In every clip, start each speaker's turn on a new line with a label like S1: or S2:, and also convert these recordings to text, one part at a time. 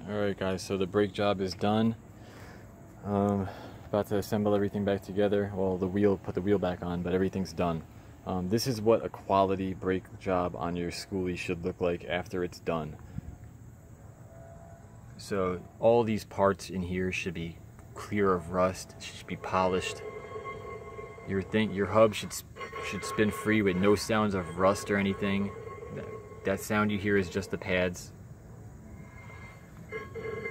S1: Alright guys, so the brake job is done. About to assemble everything back together. Well, put the wheel back on, but everything's done. This is what a quality brake job on your schoolie should look like after it's done. So all these parts in here should be clear of rust, should be polished. Your hub should spin free with no sounds of rust or anything. That sound you hear is just the pads,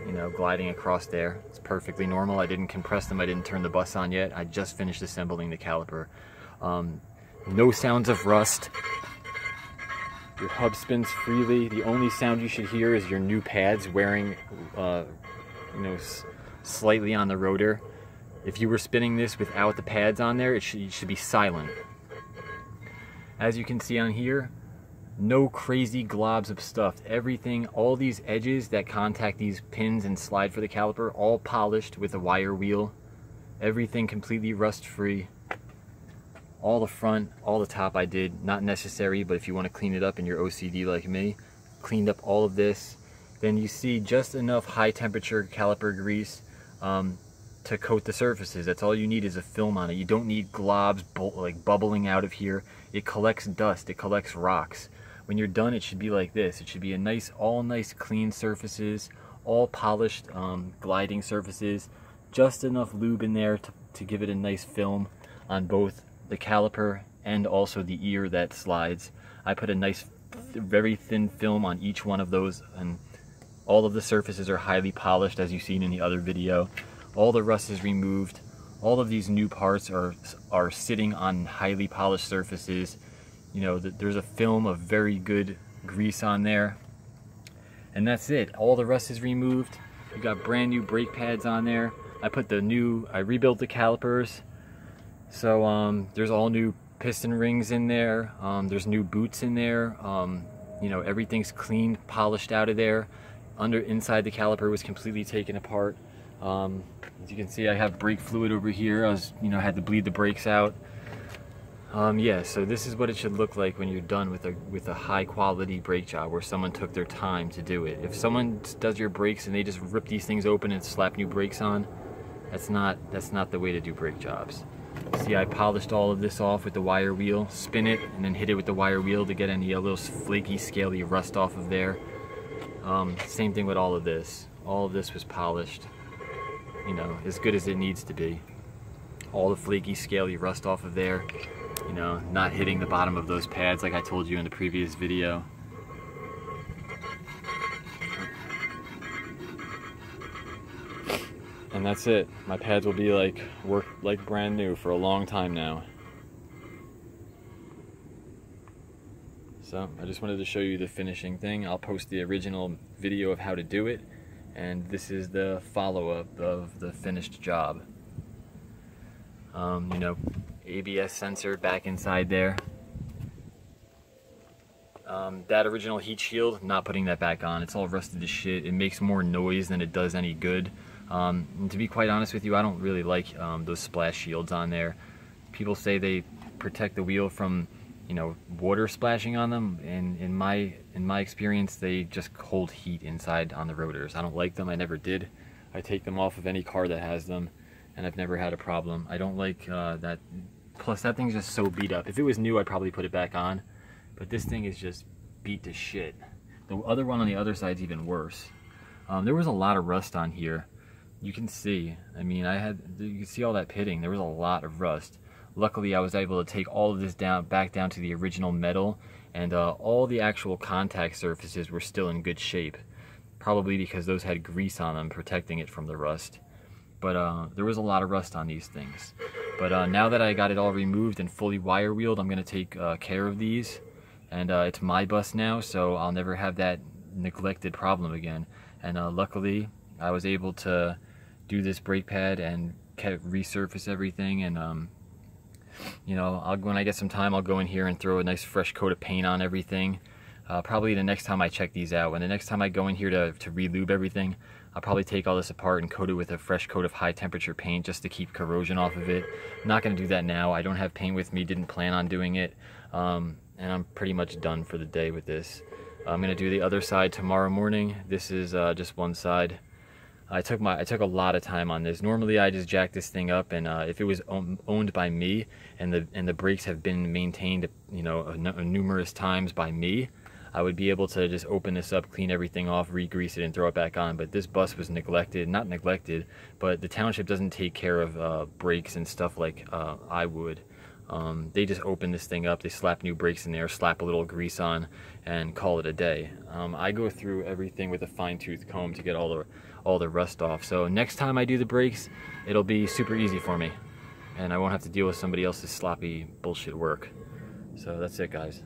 S1: you know, gliding across there. It's perfectly normal. I didn't compress them. I didn't turn the bus on yet. I just finished assembling the caliper. No sounds of rust. Your hub spins freely. The only sound you should hear is your new pads wearing, you know, slightly on the rotor. If you were spinning this without the pads on there, it should be silent. As you can see on here, no crazy globs of stuff. Everything, all these edges that contact these pins and slide for the caliper, all polished with a wire wheel. Everything completely rust free. All the front, all the top I did, not necessary, but if you want to clean it up and you're OCD like me, cleaned up all of this. Then you see just enough high temperature caliper grease to coat the surfaces. That's all you need is a film on it. You don't need globs like bubbling out of here. It collects dust, it collects rocks. When you're done, it should be like this. It should be a nice, all nice clean surfaces, all polished gliding surfaces, just enough lube in there to give it a nice film on both the caliper and also the ear that slides. I put a nice, very thin film on each one of those, and all of the surfaces are highly polished, as you've seen in the other video. All the rust is removed. All of these new parts are sitting on highly polished surfaces. You know, there's a film of very good grease on there. And that's it. All the rust is removed. You got brand new brake pads on there. I rebuilt the calipers. So there's all new piston rings in there. There's new boots in there. You know, everything's clean, polished out of there. Inside the caliper was completely taken apart. As you can see, I have brake fluid over here. Had to bleed the brakes out. Yeah, so this is what it should look like when you're done with a high quality brake job where someone took their time to do it. If someone does your brakes and they just rip these things open and slap new brakes on, that's not the way to do brake jobs. See, I polished all of this off with the wire wheel, spin it, and then hit it with the wire wheel to get any little flaky, scaly rust off of there. Same thing with all of this. All of this was polished, you know, as good as it needs to be. All the flaky, scaly rust off of there, you know, not hitting the bottom of those pads like I told you in the previous video. And that's it. My pads will be work like brand new for a long time now. So I just wanted to show you the finishing thing. I'll post the original video of how to do it, and this is the follow-up of the finished job. You know, ABS sensor back inside there. That original heat shield, not putting that back on. It's all rusted to shit. It makes more noise than it does any good. And to be quite honest with you, I don't really like those splash shields on there. People say they protect the wheel from, you know, water splashing on them, and in my experience, they just hold heat inside on the rotors. I don't like them. I never did. I take them off of any car that has them, and I've never had a problem. I don't like that. Plus, that thing's just so beat up. If it was new, I'd probably put it back on, but this thing is just beat to shit. The other one on the other side's even worse. There was a lot of rust on here. You can see. I mean, you can see all that pitting. There was a lot of rust. Luckily, I was able to take all of this back down to the original metal, and all the actual contact surfaces were still in good shape. Probably because those had grease on them protecting it from the rust. But there was a lot of rust on these things. But now that I got it all removed and fully wire wheeled, I'm going to take care of these. And it's my bus now, so I'll never have that neglected problem again. And luckily, I was able to do this brake pad and resurface everything. And you know, when I get some time, I'll go in here and throw a nice fresh coat of paint on everything. Probably the next time I check these out. When the next time I go in here to re-lube everything, I'll probably take all this apart and coat it with a fresh coat of high temperature paint just to keep corrosion off of it. I'm not going to do that now. I don't have paint with me, didn't plan on doing it. And I'm pretty much done for the day with this. I'm gonna do the other side tomorrow morning. This is just one side. I took a lot of time on this. Normally I just jack this thing up, and if it was owned by me and the brakes have been maintained, you know, numerous times by me, I would be able to just open this up, clean everything off, re-grease it, and throw it back on. But this bus was neglected, not neglected, but the township doesn't take care of brakes and stuff like I would. They just open this thing up, they slap new brakes in there, slap a little grease on, and call it a day. I go through everything with a fine-tooth comb to get all the rust off. So next time I do the brakes, it'll be super easy for me, and I won't have to deal with somebody else's sloppy bullshit work. So that's it, guys.